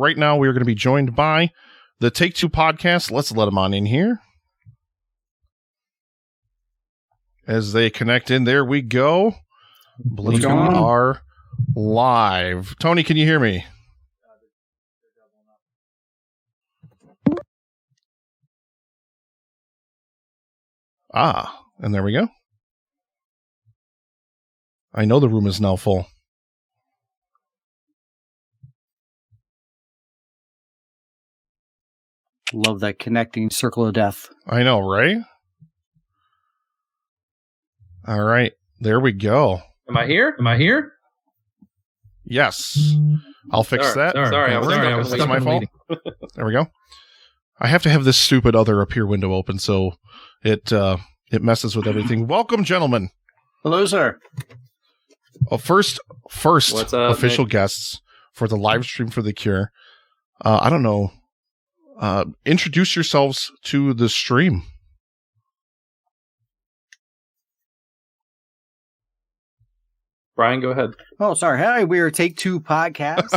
Right now, we are going to be joined by the Take Two podcast. Let's let them on in here. As they connect in, there we go. I believe we are live. Tony, can you hear me? And there we go. I know the room is now full. Love that connecting circle of death. I know, right? All right. There we go. Am I here? Yes. I'll fix that. Sorry. That's my fault. There we go. I have to have this stupid other appear window open, so it messes with everything. Welcome, gentlemen. Hello, sir. First What's up, official Nick? Guests for the live stream for the Cure. I don't know. Introduce yourselves to the stream. Brian, go ahead. Oh, sorry. Hi, we're Take Two podcast.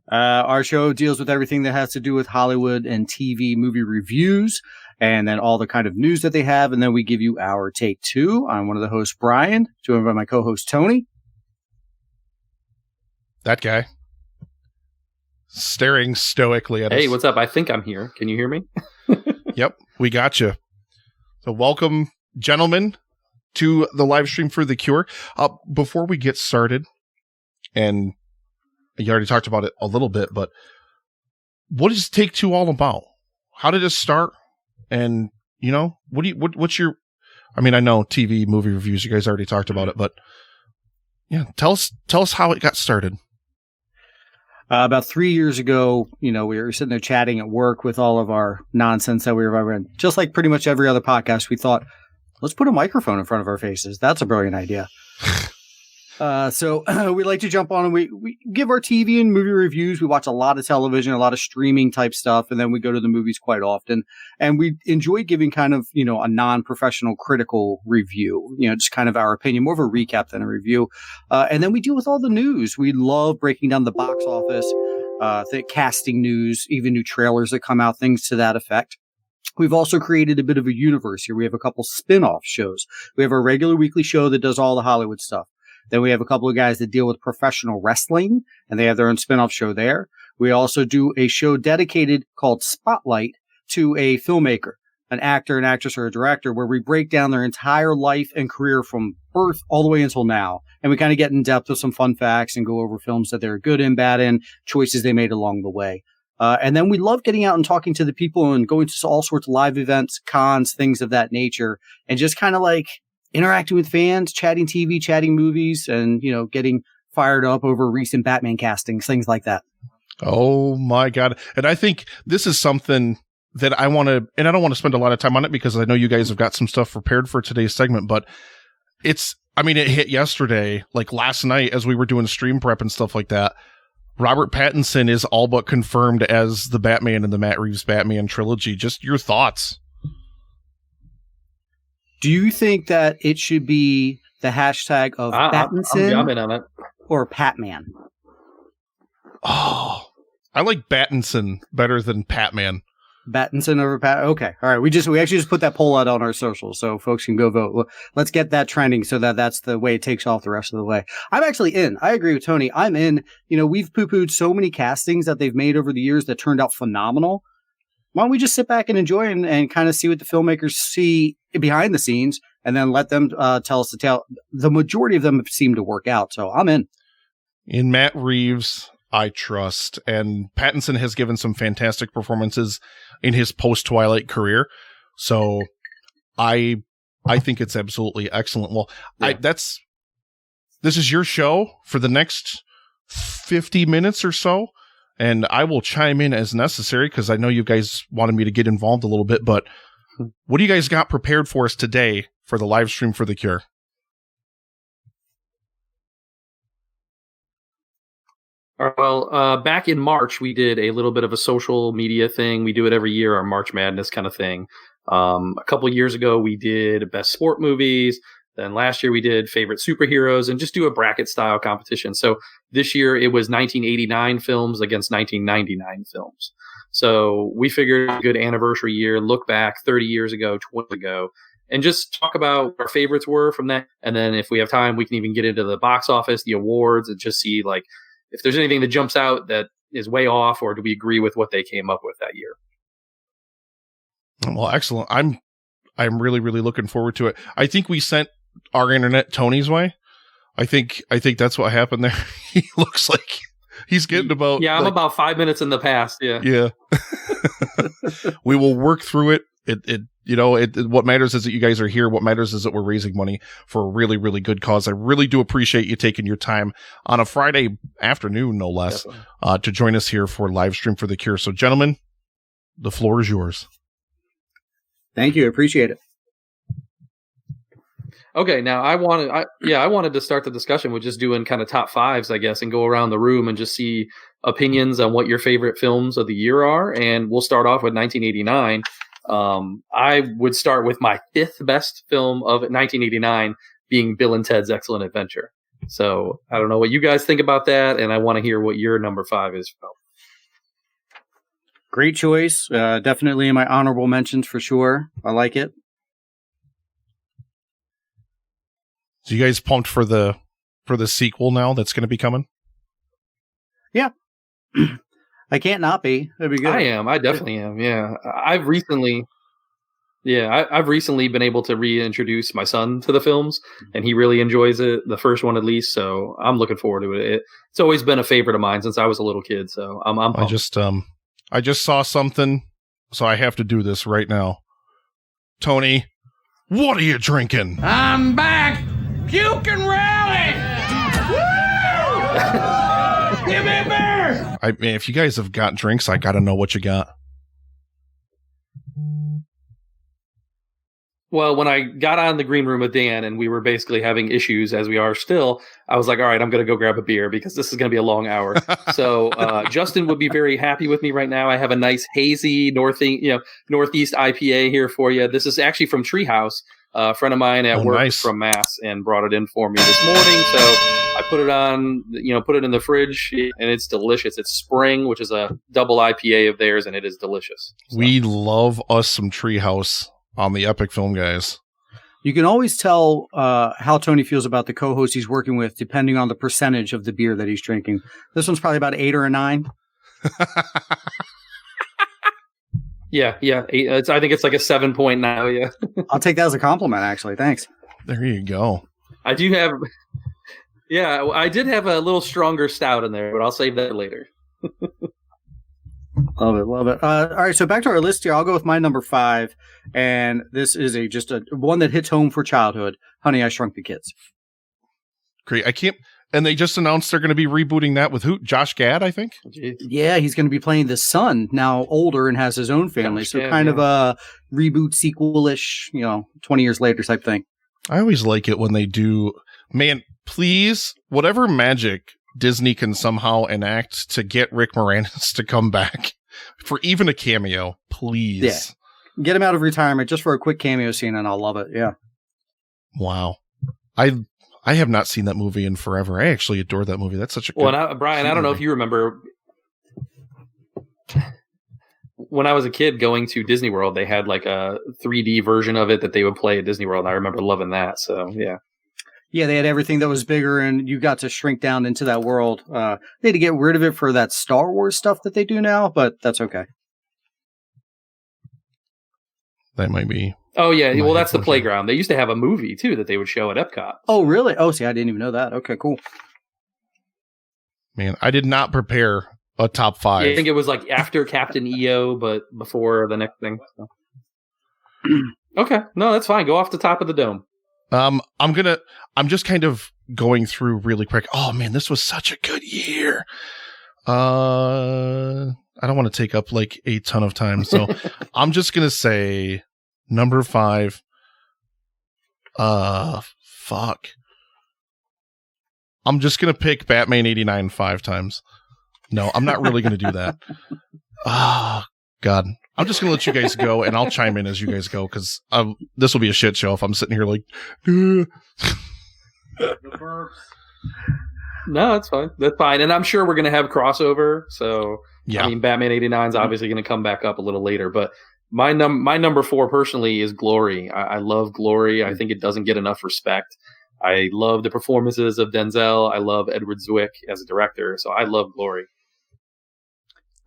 Our show deals with everything that has to do with Hollywood and TV movie reviews, and then all the kind of news that they have, and then we give you our Take Two. I'm one of the hosts, Brian, joined by my co-host, Tony. That guy. Staring stoically at us. Hey, what's up? I think I'm here. Can you hear me? Yep, we got you. So welcome, gentlemen, to the live stream for the Cure. Before we get started, and you already talked about it a little bit, but what is Take Two all about? How did it start? And what's your? I mean, I know TV movie reviews. You guys already talked about it, but yeah, tell us how it got started. About 3 years ago, we were sitting there chatting at work with all of our nonsense that we were running. Just like pretty much every other podcast, we thought, let's put a microphone in front of our faces. That's a brilliant idea. So we like to jump on and we give our TV and movie reviews. We watch a lot of television, a lot of streaming type stuff, and then we go to the movies quite often. And we enjoy giving kind of, a non-professional critical review, just kind of our opinion, more of a recap than a review. And then we deal with all the news. We love breaking down the box office, the casting news, even new trailers that come out, things to that effect. We've also created a bit of a universe here. We have a couple spin-off shows. We have our regular weekly show that does all the Hollywood stuff. Then we have a couple of guys that deal with professional wrestling, and they have their own spin-off show there. We also do a show dedicated called Spotlight to a filmmaker, an actor, an actress, or a director, where we break down their entire life and career from birth all the way until now. And we kind of get in depth with some fun facts and go over films that they're good in, bad in, choices they made along the way. And then we love getting out and talking to the people and going to all sorts of live events, cons, things of that nature, and just kind of like interacting with fans, chatting TV, chatting movies, and, getting fired up over recent Batman castings, things like that. Oh my God. And I think this is something that I want to, and I don't want to spend a lot of time on it because I know you guys have got some stuff prepared for today's segment, but it hit yesterday, like last night as we were doing stream prep and stuff like that. Robert Pattinson is all but confirmed as the Batman in the Matt Reeves Batman trilogy. Just your thoughts. Do you think that it should be the hashtag of Pattinson I'm in on it. or Patman? Oh, I like Pattinson better than Patman. Pattinson over Pat. Okay. All right. We actually just put that poll out on our socials so folks can go vote. Let's get that trending so that that's the way it takes off the rest of the way. I'm actually in. I agree with Tony. I'm in. We've poo-pooed so many castings that they've made over the years that turned out phenomenal. Why don't we just sit back and enjoy and kind of see what the filmmakers see behind the scenes and then let them tell us the tale. The majority of them seem to work out. So I'm in. In Matt Reeves, I trust. And Pattinson has given some fantastic performances in his post-Twilight career. So I think it's absolutely excellent. Well, yeah. This is your show for the next 50 minutes or so. And I will chime in as necessary because I know you guys wanted me to get involved a little bit. But what do you guys got prepared for us today for the live stream for the Cure? Well, back in March, we did a little bit of a social media thing. We do it every year, our March Madness kind of thing. A couple of years ago, we did best sport movies, Then last year we did favorite superheroes and just do a bracket style competition. So this year it was 1989 films against 1999 films. So we figured a good anniversary year, look back 30 years ago, 20 years ago, and just talk about what our favorites were from that. And then if we have time, we can even get into the box office, the awards, and just see like if there's anything that jumps out that is way off, or do we agree with what they came up with that year? Well, excellent. I'm really, really looking forward to it. I think we sent our internet Tony's way. I think that's what happened there. He looks like he's getting about. Yeah, I'm about 5 minutes in the past. Yeah. Yeah. We will work through it. What matters is that you guys are here. What matters is that we're raising money for a really, really good cause. I really do appreciate you taking your time on a Friday afternoon, no less, to join us here for Livestream for the Cure. So, gentlemen, the floor is yours. Thank you. I appreciate it. Okay, now I wanted to start the discussion with just doing kind of top fives, I guess, and go around the room and just see opinions on what your favorite films of the year are. And we'll start off with 1989. I would start with my fifth best film of 1989 being Bill and Ted's Excellent Adventure. So I don't know what you guys think about that, and I want to hear what your number 5 is. Great choice. Definitely in my honorable mentions for sure. I like it. So you guys pumped for the sequel now that's going to be coming? Yeah. I can't not be. That'd be good. I am. I definitely am. Yeah. I've recently been able to reintroduce my son to the films, and he really enjoys it. The first one, at least. So I'm looking forward to it. It's always been a favorite of mine since I was a little kid. So I'm pumped. I just saw something, so I have to do this right now. Tony, what are you drinking? I'm back. Puke and rally. Woo! Give me a beer. I mean, if you guys have got drinks, I got to know what you got. Well, when I got on the green room with Dan and we were basically having issues, as we are still, I was like, all right, I'm going to go grab a beer because this is going to be a long hour. So Justin would be very happy with me right now. I have a nice hazy Northeast IPA here for you. This is actually from Treehouse. A friend of mine at work from Mass and brought it in for me this morning. So I put it on, put it in the fridge, and it's delicious. It's Spring, which is a double IPA of theirs, and it is delicious. So. We love us some Treehouse on the Epic Film Guys. You can always tell how Tony feels about the co-host he's working with, depending on the percentage of the beer that he's drinking. This one's probably about 8 or a 9. Yeah. I think it's like a 7.9 now. Yeah. I'll take that as a compliment, actually. Thanks. There you go. I do have. Yeah, I did have a little stronger stout in there, but I'll save that later. Love it. All right, so back to our list here. I'll go with my number 5, and this is just a one that hits home for childhood. Honey, I Shrunk the Kids. Great. And they just announced they're going to be rebooting that with who? Josh Gad, I think? Yeah, he's going to be playing the son, now older and has his own family. Josh Gad, kind of a reboot, sequel-ish, 20 years later type thing. I always like it when they do. Man, please, whatever magic Disney can somehow enact to get Rick Moranis to come back for even a cameo, please. Yeah. Get him out of retirement just for a quick cameo scene, and I'll love it. Yeah. Wow. I have not seen that movie in forever. I actually adore that movie. That's such a good Brian, I don't know if you remember when I was a kid going to Disney World, they had like a 3D version of it that they would play at Disney World. And I remember loving that. So, yeah. Yeah, they had everything that was bigger, and you got to shrink down into that world. They had to get rid of it for that Star Wars stuff that they do now, but that's okay. That might be. Oh, yeah. Well, that's the playground. They used to have a movie, too, that they would show at Epcot. Oh, really? Oh, see, I didn't even know that. Okay, cool. Man, I did not prepare a top 5. Yeah, I think it was like after Captain EO, but before the next thing. So. Okay. No, that's fine. Go off the top of the dome. I'm just kind of going through really quick. Oh, man, this was such a good year. I don't want to take up like a ton of time, so I'm just going to say number 5. Fuck. I'm just going to pick Batman 89 5 times. No, I'm not really going to do that. God, God. I'm just going to let you guys go, and I'll chime in as you guys go, because this will be a shit show if I'm sitting here like... No, that's fine. That's fine. And I'm sure we're going to have crossover. So, yeah. I mean, Batman 89 is obviously going to come back up a little later. But my number 4 personally is Glory. I love Glory. I think it doesn't get enough respect. I love the performances of Denzel. I love Edward Zwick as a director. So I love Glory.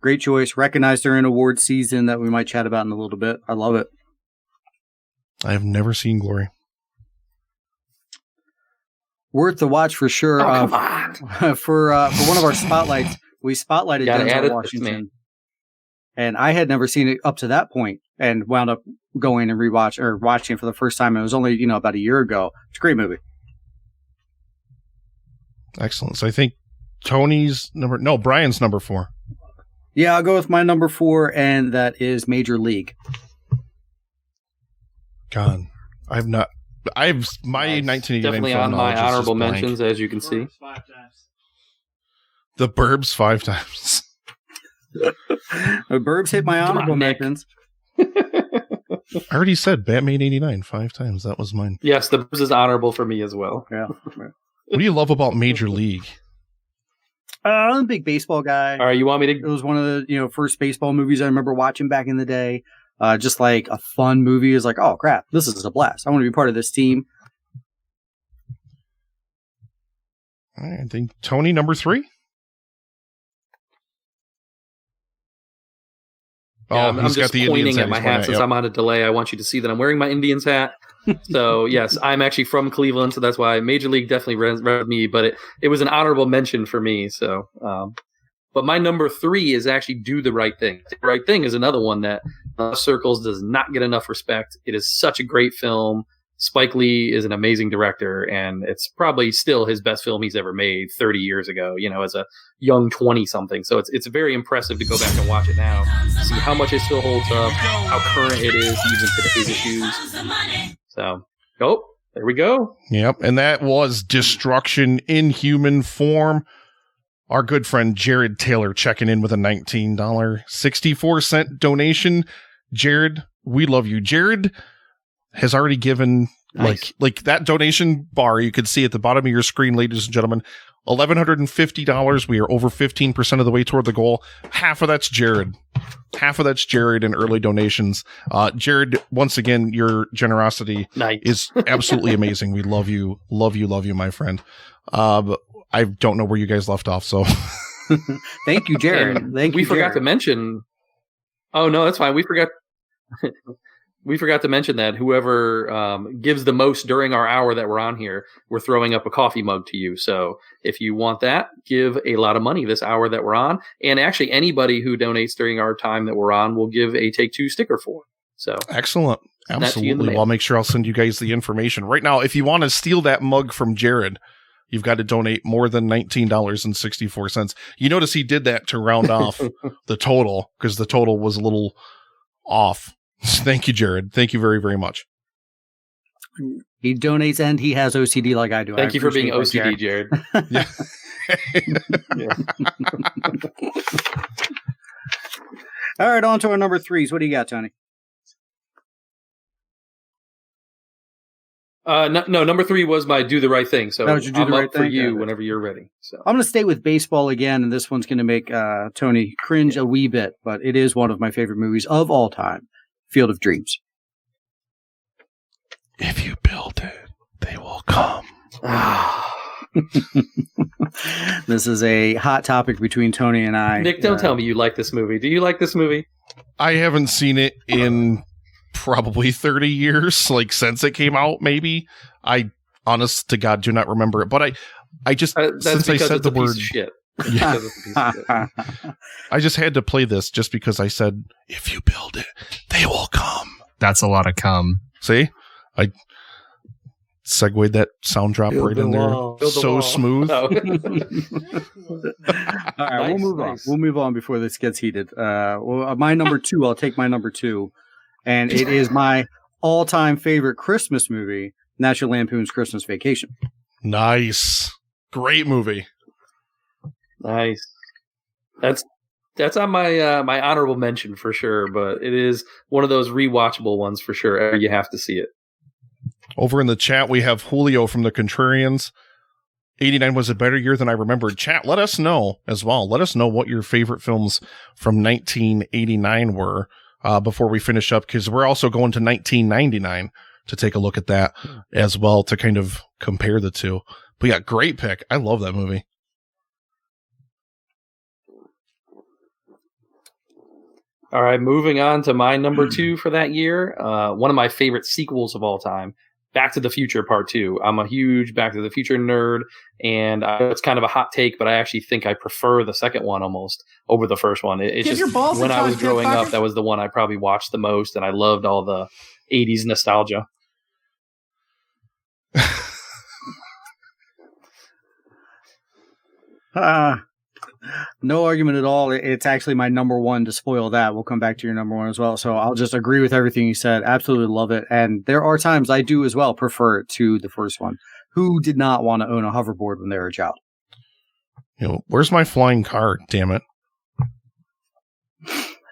Great choice. Recognized during award season that we might chat about in a little bit. I love it. I have never seen Glory. Worth the watch for sure. Oh, come on. For one of our spotlights, we spotlighted Denzel Washington. And I had never seen it up to that point and wound up going and watching it for the first time. It was only, about a year ago. It's a great movie. Excellent. So I think Brian's number 4. Yeah, I'll go with my number 4, and that is Major League. God, my 1989 definitely on my honorable mentions, as you can see. The Burbs 5 times. The Burbs hit my honorable mentions. I already said Batman 89 5 times. That was mine. Yes, the Burbs is honorable for me as well. Yeah. What do you love about Major League? I'm a big baseball guy. All right, you want me to? It was one of the first baseball movies I remember watching back in the day. Just like a fun movie. Is like, oh crap, this is a blast. I want to be part of this team. All right, I think Tony number 3. Yeah, I'm just pointing at my hat since I'm on a delay. I want you to see that I'm wearing my Indians hat. So, yes, I'm actually from Cleveland, so that's why Major League definitely read me, but it was an honorable mention for me. So, but my number 3 is actually Do the Right Thing. The Right Thing is another one that circles does not get enough respect. It is such a great film. Spike Lee is an amazing director, and it's probably still his best film he's ever made 30 years ago, as a young 20-something. So it's very impressive to go back and watch it now, see how much it still holds up, how current it is, even to today's issues. So, there we go. Yep, and that was Destruction in Human Form. Our good friend Jared Taylor checking in with a $19.64 donation. Jared, we love you. Jared has already given nice. like that donation bar you can see at the bottom of your screen, ladies and gentlemen, $1,150. We are over 15% of the way toward the goal. Half of that's Jared in early donations. Jared, once again, your generosity is absolutely amazing. We love you, my friend. I don't know where you guys left off, so thank you, Jared. We forgot to mention. Oh no, that's fine. We forgot to mention that whoever gives the most during our hour that we're on here, we're throwing up a coffee mug to you. So if you want that, give a lot of money this hour that we're on. And actually, anybody who donates during our time that we're on will give a Take Two sticker for. So excellent. Absolutely. Well, I'll make sure I'll send you guys the information. Right now, if you want to steal that mug from Jared, you've got to donate more than $19.64. You notice he did that to round off the total, because the total was a little off. Thank you, Jared. Thank you very, very much. He donates and he has OCD like I do. Thank you for being OCD, Jared. Yeah. All right, on to our number 3s. What do you got, Tony? No, number 3 was my Do the Right Thing. So I'm up for you whenever you're ready. So I'm going to stay with baseball again, and this one's going to make Tony cringe a wee bit, but it is one of my favorite movies of all time, Field of Dreams. If you build it, they will come. This is a hot topic between Tony and I. Nick, don't tell me you like this movie. Do you like this movie? I haven't seen it in probably 30 years, like since it came out, maybe. I, honest to God, do not remember it. But I just, since I said the word, shit. Yeah. I just had to play this just because I said, if you build it, they will come. That's a lot of cum. See? I segued that sound drop right in there. So smooth. Oh. All right, we'll move on. We'll move on before this gets heated. My number 2, I'll take my number 2. And it is my all-time favorite Christmas movie, National Lampoon's Christmas Vacation. Nice. Great movie. Nice. That's That's on my my honorable mention for sure, but it is one of those rewatchable ones for sure. You have to see it. Over in the chat, we have Julio from the Contrarians. 89 was a better year than I remembered. Chat, let us know as well. Let us know what your favorite films from 1989 were before we finish up, because we're also going to 1999 to take a look at that as well to kind of compare the two. But yeah, great pick. I love that movie. All right, moving on to my number 2 for that year. One of my favorite sequels of all time, Back to the Future Part 2. I'm a huge Back to the Future nerd, and it's kind of a hot take, but I actually think I prefer the second one almost over the first one. It's just when I was growing up, that was the one I probably watched the most, and I loved all the 80s nostalgia. No argument at all. It's actually my number one. To spoil that, we'll come back to your number one as well. So I'll just agree with everything you said. Absolutely love it. And there are times I do as well prefer it to the first one. Who did not want to own a hoverboard when they were a child? You know, where's my flying car? Damn it.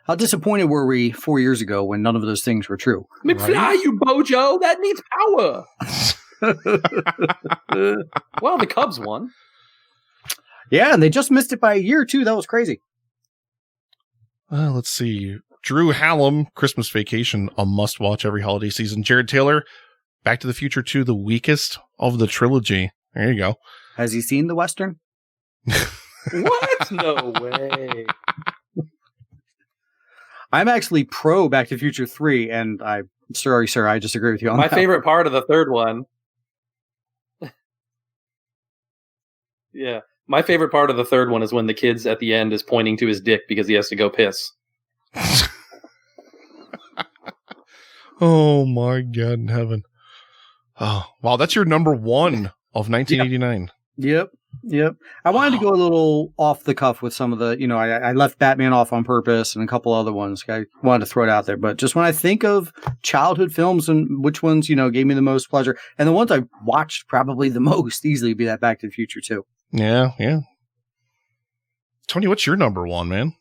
How disappointed were we 4 years ago when none of those things were true? McFly, you bojo! That needs power! Well, the Cubs won. Yeah, and they just missed it by a year, too. That was crazy. Let's see. Drew Hallam, Christmas Vacation, a must-watch every holiday season. Jared Taylor, Back to the Future 2, the weakest of the trilogy. There you go. Has he seen the Western? What? No way. I'm actually pro Back to the Future 3, and I'm sorry, sir, I disagree with you on My that. favorite part of the third one. Yeah. My favorite part of the third one is when the kid's at the end is pointing to his dick because he has to go piss. Oh my God in heaven. Oh, wow. That's your number one of 1989. Yep. I wanted to go a little off the cuff with some of the, I left Batman off on purpose and a couple other ones. I wanted to throw it out there. But just when I think of childhood films and which ones, gave me the most pleasure, and the ones I watched probably the most easily be that Back to the Future too. Yeah. Tony, what's your number one, man?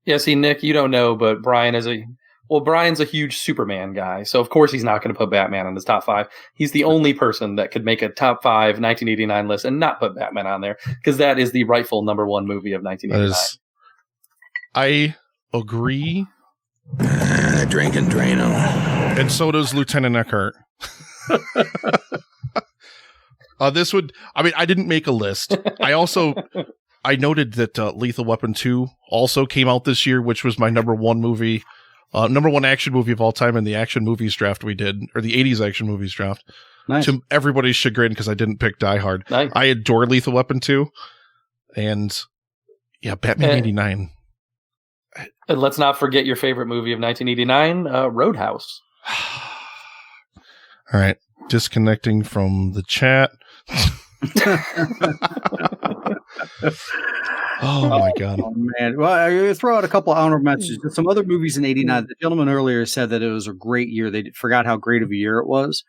Yeah, see, Nick, you don't know, but Brian's a huge Superman guy. So, of course, he's not going to put Batman on his top 5. He's the only person that could make a top 5 1989 list and not put Batman on there, because that is the rightful number one movie of 1989. I agree. Drink and drain them. And so does Lieutenant Eckhart. I didn't make a list. I noted that Lethal Weapon 2 also came out this year, which was my number one movie, number one action movie of all time in the action movies draft we did, or the 80s action movies draft. Nice. To everybody's chagrin, because I didn't pick Die Hard. Nice. I adore Lethal Weapon 2. And yeah, Batman 89. And let's not forget your favorite movie of 1989, Roadhouse. All right. Disconnecting from the chat. Oh my God. Oh, man. Well, I throw out a couple of honorable mentions. Just some other movies in 89. The gentleman earlier said that it was a great year. They forgot how great of a year it was.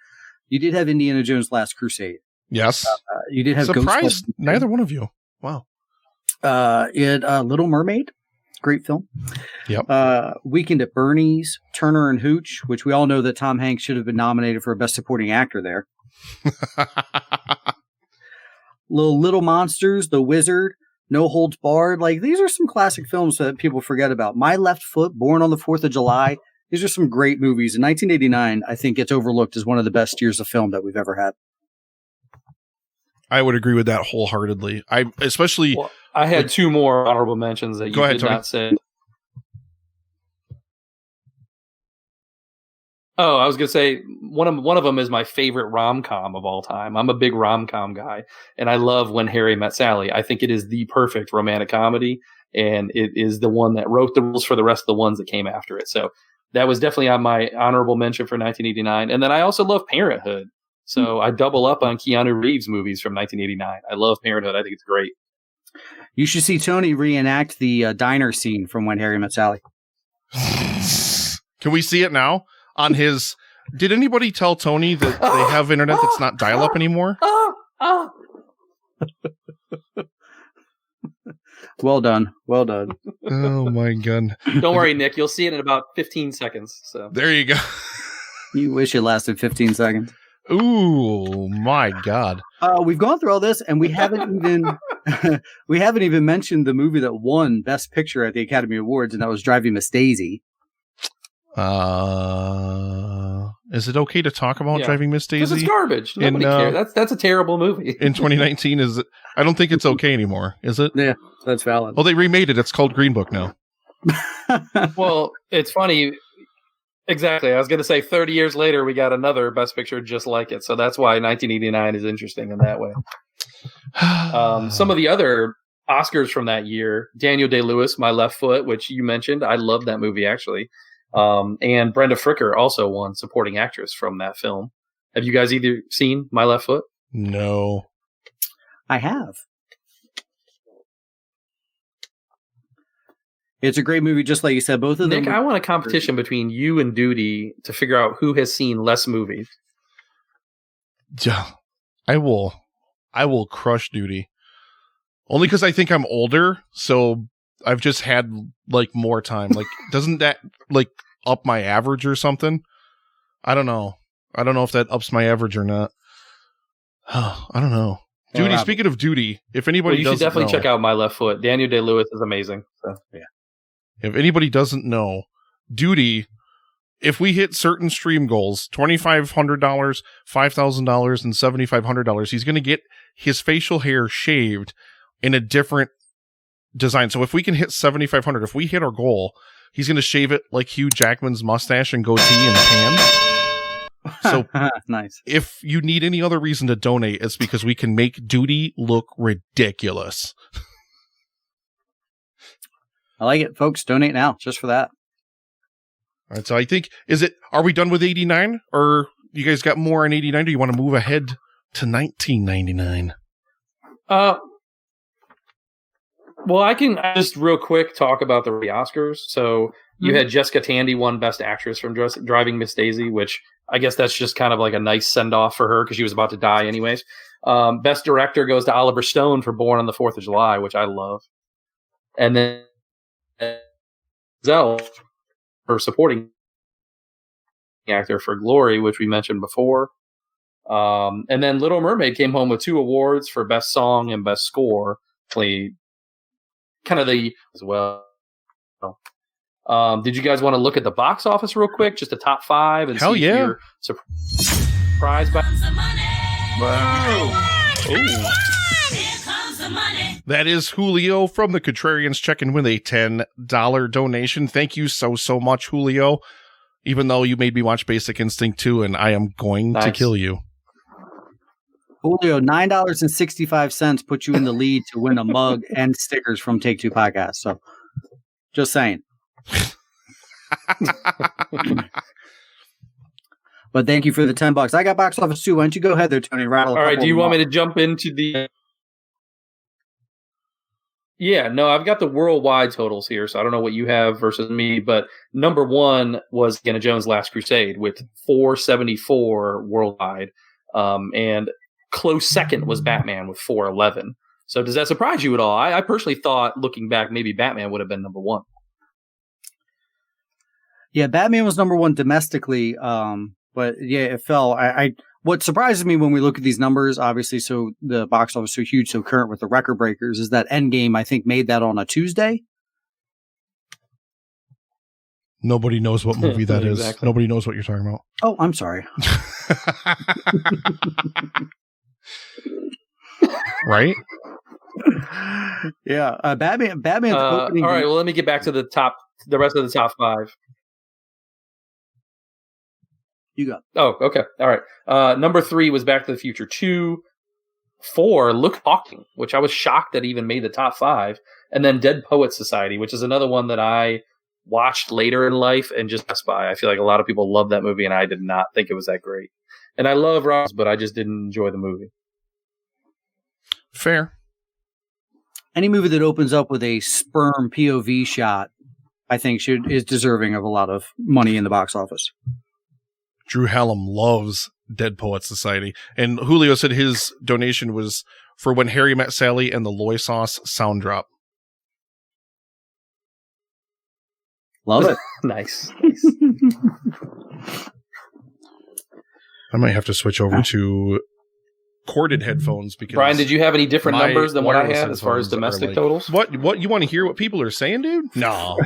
You did have Indiana Jones' Last Crusade. Yes. You did have Surprised neither one of you. Wow. You had Little Mermaid. Great film. Yep. Weekend at Bernie's, Turner and Hooch, which we all know that Tom Hanks should have been nominated for a Best Supporting Actor there. Little Monsters, The Wizard, No Holds Barred. Like, these are some classic films that people forget about. My Left Foot, Born on the 4th of July. These are some great movies. In 1989, I think gets overlooked as one of the best years of film that we've ever had. I would agree with that wholeheartedly. I had two more honorable mentions that you did not say. Oh, I was going to say one of them is my favorite rom-com of all time. I'm a big rom-com guy, and I love When Harry Met Sally. I think it is the perfect romantic comedy, and it is the one that wrote the rules for the rest of the ones that came after it. So that was definitely on my honorable mention for 1989. And then I also love Parenthood. So I double up on Keanu Reeves movies from 1989. I love Parenthood. I think it's great. You should see Tony reenact the diner scene from When Harry Met Sally. Can we see it now? On his, did anybody tell Tony that they have internet that's not dial-up anymore? Well done. Well done. Oh my god. Don't worry, Nick. You'll see it in about 15 seconds. So There you go. You wish it lasted 15 seconds. Ooh, my god. We've gone through all this, and we haven't even mentioned the movie that won Best Picture at the Academy Awards, and that was Driving Miss Daisy. Is it okay to talk about Driving Miss Daisy? Because it's garbage. Nobody cares. That's a terrible movie. In 2019, I don't think it's okay anymore, is it? Yeah, that's valid. Oh, they remade it. It's called Green Book now. Well, it's funny. Exactly. I was going to say 30 years later, we got another Best Picture just like it. So that's why 1989 is interesting in that way. Some of the other Oscars from that year, Daniel Day-Lewis, My Left Foot, which you mentioned. I love that movie, actually. And Brenda Fricker also won Supporting Actress from that film. Have you guys either seen My Left Foot? No. I have. It's a great movie, just like you said. Both of them. Nick, I want a competition between you and Duty to figure out who has seen less movies. Yeah, I will crush Duty. Only because I think I'm older, so I've just had like more time. Like, doesn't that like up my average or something? I don't know. I don't know if that ups my average or not. I don't know. Duty. Speaking of Duty, if anybody you should definitely check out My Left Foot. Daniel Day-Lewis is amazing. So. Yeah. If anybody doesn't know, Duty, if we hit certain stream goals, $2,500, $5,000, and $7,500, he's going to get his facial hair shaved in a different design. So if we can hit 7,500, if we hit our goal, he's going to shave it like Hugh Jackman's mustache and goatee and tan. So nice. If you need any other reason to donate, it's because we can make Duty look ridiculous. I like it, folks. Donate now, just for that. All right, so I think, are we done with 89? Or you guys got more in 89? Do you want to move ahead to 1999? Well, I can just real quick talk about the Oscars. So you had Jessica Tandy won Best Actress from Driving Miss Daisy, which I guess that's just kind of like a nice send-off for her because she was about to die anyways. Best Director goes to Oliver Stone for Born on the 4th of July, which I love. And then Zell for Supporting Actor for Glory, which we mentioned before. And then Little Mermaid came home with 2 awards for Best Song and Best Score. Kind of the as well. Did you guys want to look at the box office real quick? Just the top 5 and Hell see yeah. if you're surprised by. Wow. That is Julio from the Contrarians checking with a $10 donation. Thank you so much, Julio. Even though you made me watch Basic Instinct 2, and I am going to kill you. Julio, $9.65 put you in the lead to win a mug and stickers from Take Two Podcast. So, just saying. But thank you for the $10. I got box office too. Why don't you go ahead there, Tony? Rattle. All right. Do you want me to jump into the? Yeah, no, I've got the worldwide totals here, so I don't know what you have versus me, but number 1 was Indiana Jones' Last Crusade with 474 worldwide, and close second was Batman with 411. So does that surprise you at all? I personally thought, looking back, maybe Batman would have been number 1. Yeah, Batman was number 1 domestically, but yeah, it fell. What surprises me when we look at these numbers, obviously, so the box office so huge, so current with the record breakers, is that Endgame, I think, made that on a Tuesday. Nobody knows what movie that is. Nobody knows what you're talking about. Oh, I'm sorry. Right? Yeah, Batman. Opening. All right, well, let me get back to the rest of the top 5. You go. Oh, okay. All right. Number 3 was Back to the Future 2. 4, Look Talking, which I was shocked that even made the top 5. And then Dead Poets Society, which is another one that I watched later in life and just passed by. I feel like a lot of people love that movie, and I did not think it was that great. And I love Ross, but I just didn't enjoy the movie. Fair. Any movie that opens up with a sperm POV shot, I think is deserving of a lot of money in the box office. Drew Hallam loves Dead Poets Society. And Julio said his donation was for When Harry Met Sally and the Loy Sauce sound drop. Love it. Nice. I might have to switch over to corded headphones because Brian, did you have any different my numbers than what I wireless had as far as headphones are domestic like- totals? What you want to hear what people are saying, dude? No.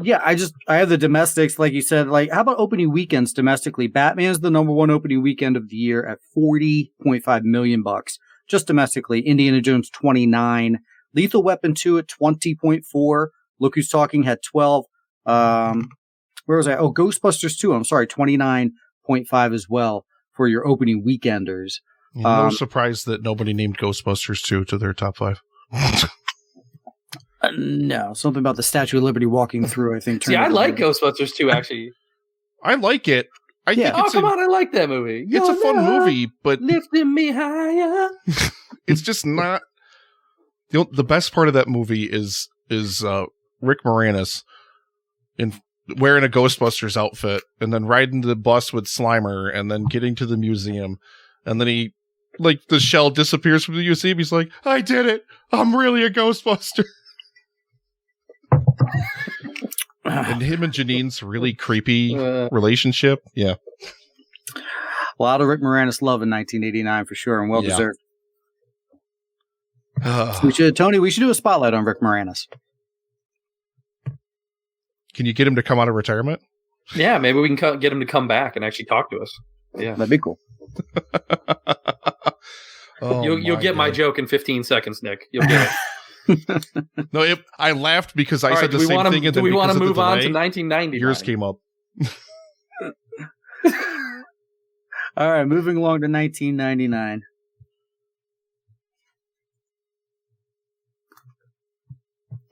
Yeah, I have the domestics, like you said. Like, how about opening weekends domestically? Batman's the number one opening weekend of the year at $40.5 million just domestically. Indiana Jones 29, Lethal Weapon 2 at 20.4. Look Who's Talking had 12. Where was I? Oh, Ghostbusters 2. I'm sorry, 29.5 as well for your opening weekenders. I'm no surprised that nobody named Ghostbusters 2 to their top 5. No, something about the Statue of Liberty walking through, I think. See, I like Ghostbusters 2, actually. I like it. I think Oh, it's come on, I like that movie. It's a fun movie, but Lifting me higher. it's just not. The best part of that movie is Rick Moranis wearing a Ghostbusters outfit and then riding the bus with Slimer and then getting to the museum. And then he, like, the shell disappears from the museum. He's like, I did it. I'm really a Ghostbuster. And him and Janine's really creepy relationship. Yeah. A lot of Rick Moranis love in 1989 for sure, and well deserved. We should do a spotlight on Rick Moranis. Can you get him to come out of retirement? Yeah, maybe we can get him to come back and actually talk to us. Yeah, that'd be cool. You'll get my joke in 15 seconds, Nick. You'll get it. No, I laughed because I said the same thing. And do we want to move on to delay, 1990? Yours came up. All right, moving along to 1999.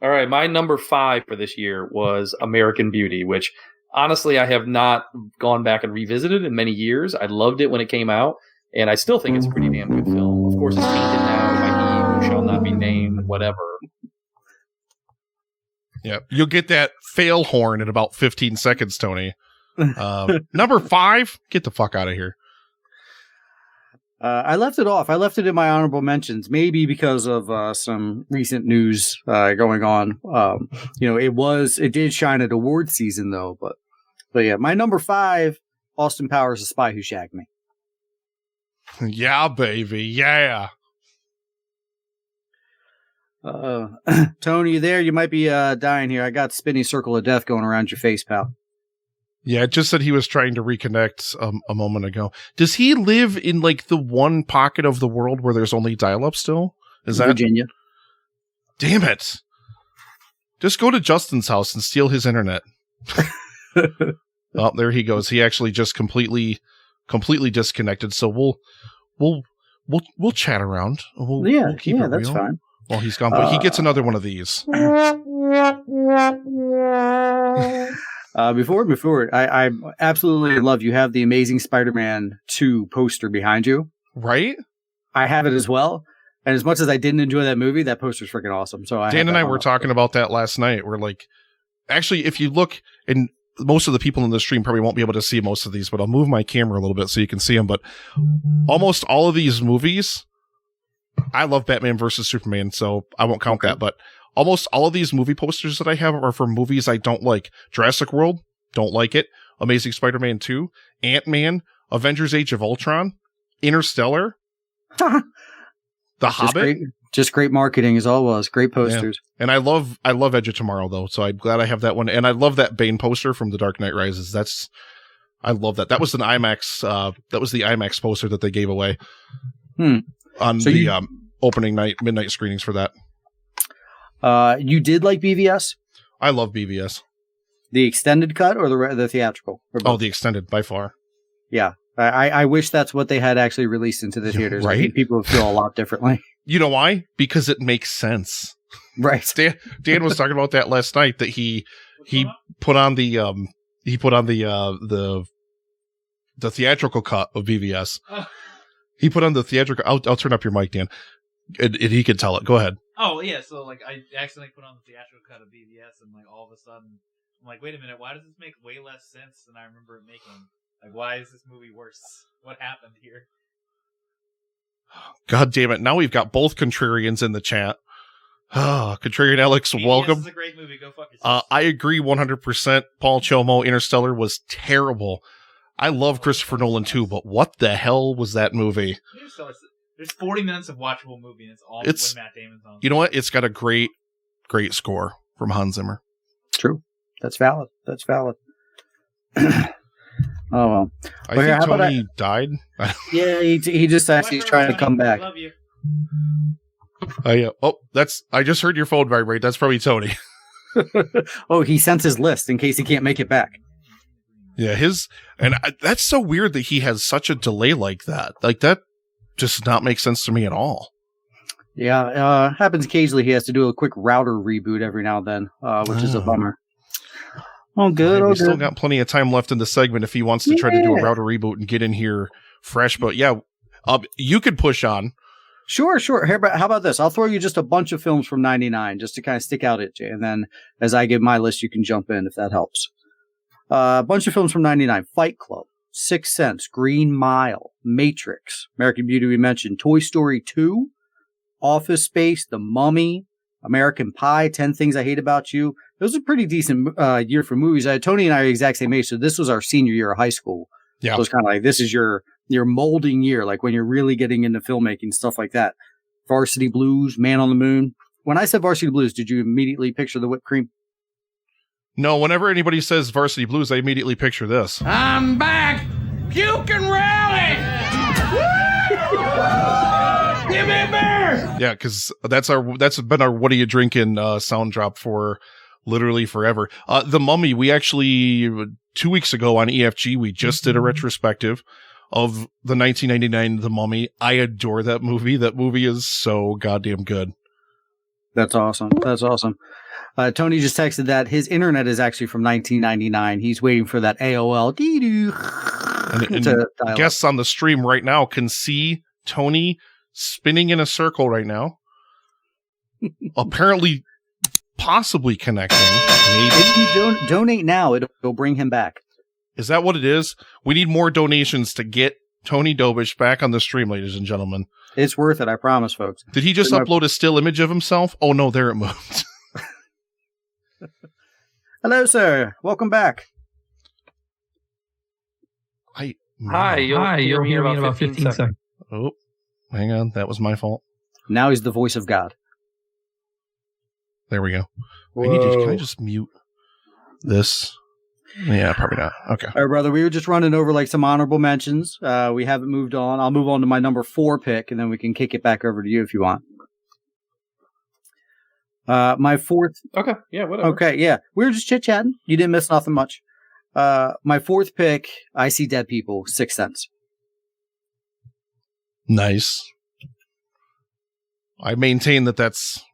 All right, my number 5 for this year was American Beauty, which honestly I have not gone back and revisited in many years. I loved it when it came out, and I still think it's a pretty damn good film. Of course, it's tainted now by He Who Shall Not Be Named, whatever. Yeah, you'll get that fail horn in about 15 seconds, Tony. Number 5, get the fuck out of here. I left it off. I left it in my honorable mentions, maybe because of some recent news going on. It did shine at award season though, but yeah, my number 5, Austin Powers, The Spy Who Shagged Me. Yeah, baby, yeah. Tony, you there? You might be dying here. I got spinny circle of death going around your face, pal. Yeah, it just said he was trying to reconnect a moment ago. Does he live in like the one pocket of the world where there's only dial-up still? Is that Virginia? Damn it. Just go to Justin's house and steal his internet. Oh, there he goes. He actually just completely disconnected. So we'll chat around. We'll keep it that's real. fine. Well, he's gone, but he gets another one of these. Before I absolutely love you have the Amazing Spider-Man 2 poster behind you. Right? I have it as well. And as much as I didn't enjoy that movie, that poster's freaking awesome. So Dan and I were talking about that last night. We're like, actually, if you look, and most of the people in the stream probably won't be able to see most of these, but I'll move my camera a little bit so you can see them. But almost all of these movies, I love Batman versus Superman, so I won't count that. But almost all of these movie posters that I have are for movies I don't like. Jurassic World, don't like it. Amazing Spider-Man 2, Ant-Man, Avengers Age of Ultron, Interstellar, The Hobbit. Just great marketing as all was. Great posters. Yeah. And I love Edge of Tomorrow though, so I'm glad I have that one. And I love that Bane poster from The Dark Knight Rises. I love that. That was an IMAX. That was the IMAX poster that they gave away on opening night, midnight screenings for that. You did like BVS? I love BVS. The extended cut or the theatrical? Oh, the extended by far. Yeah. I wish that's what they had actually released into the theaters. Right? I think people would feel a lot differently. You know why? Because it makes sense. Right. Dan was talking about that last night, that he put on the theatrical cut of BVS. He put on the theatrical. I'll turn up your mic, Dan. And he could tell it. Go ahead. Oh yeah, so like I accidentally put on the theatrical cut of BVS, and like all of a sudden I'm like, wait a minute, why does this make way less sense than I remember it making? Like, why is this movie worse? What happened here? God damn it! Now we've got both contrarians in the chat. Contrarian Alex, BVS welcome. is a great movie. Go fuck yourself. I agree 100%. Paul Chomo, Interstellar was terrible. I love Christopher Nolan too, but what the hell was that movie? There's 40 minutes of watchable movie, and it's all when Matt Damon's on. You know what? It's got a great score from Hans Zimmer. True. That's valid. Oh, well. I think Tony died. Yeah, he just says he's trying to come back. Love you. Yeah. I just heard your phone vibrate. That's probably Tony. Oh, he sent his list in case he can't make it back. Yeah, that's so weird that he has such a delay like that. Like, that just does not make sense to me at all. Yeah, happens occasionally. He has to do a quick router reboot every now and then, which is a bummer. Oh, good. We still got plenty of time left in the segment if he wants to try to do a router reboot and get in here fresh. But yeah, you could push on. Sure. How about this? I'll throw you just a bunch of films from '99 just to kind of stick out at you. And then as I give my list, you can jump in if that helps. A bunch of films from '99. Fight Club, Sixth Sense, Green Mile, Matrix, American Beauty we mentioned, Toy Story 2, Office Space, The Mummy, American Pie, 10 Things I Hate About You. It was a pretty decent year for movies. Tony and I are the exact same age, so this was our senior year of high school. Yeah. So it was kind of like, this is your molding year, like when you're really getting into filmmaking, stuff like that. Varsity Blues, Man on the Moon. When I said Varsity Blues, did you immediately picture the whipped cream? No, whenever anybody says Varsity Blues, I immediately picture this. I'm back! Puke and rally! Give me a beer! Yeah, because that's been our What Are You Drinking sound drop for literally forever. The Mummy, we actually 2 weeks ago on EFG, we just did a retrospective of the 1999 The Mummy. I adore that movie. That movie is so goddamn good. That's awesome. Tony just texted that his internet is actually from 1999. He's waiting for that AOL. And guests on the stream right now can see Tony spinning in a circle right now. Apparently, possibly connecting. Maybe. If you donate now, it'll bring him back. Is that what it is? We need more donations to get Tony Dobish back on the stream, ladies and gentlemen. It's worth it, I promise, folks. Did he just upload a still image of himself? Oh, no, there it moved. Hello, sir. Welcome back. Hi, you'll hear me in about 15 seconds. Oh, hang on. That was my fault. Now he's the voice of God. There we go. Whoa. Can I just mute this? Yeah, probably not. Okay. All right, brother. We were just running over like some honorable mentions. We haven't moved on. I'll move on to my number 4 pick, and then we can kick it back over to you if you want. My fourth. Okay. Yeah. Whatever. Okay. Yeah. We were just chit chatting. You didn't miss nothing much. My 4th pick. I See Dead People. Sixth Sense. Nice. I maintain that's.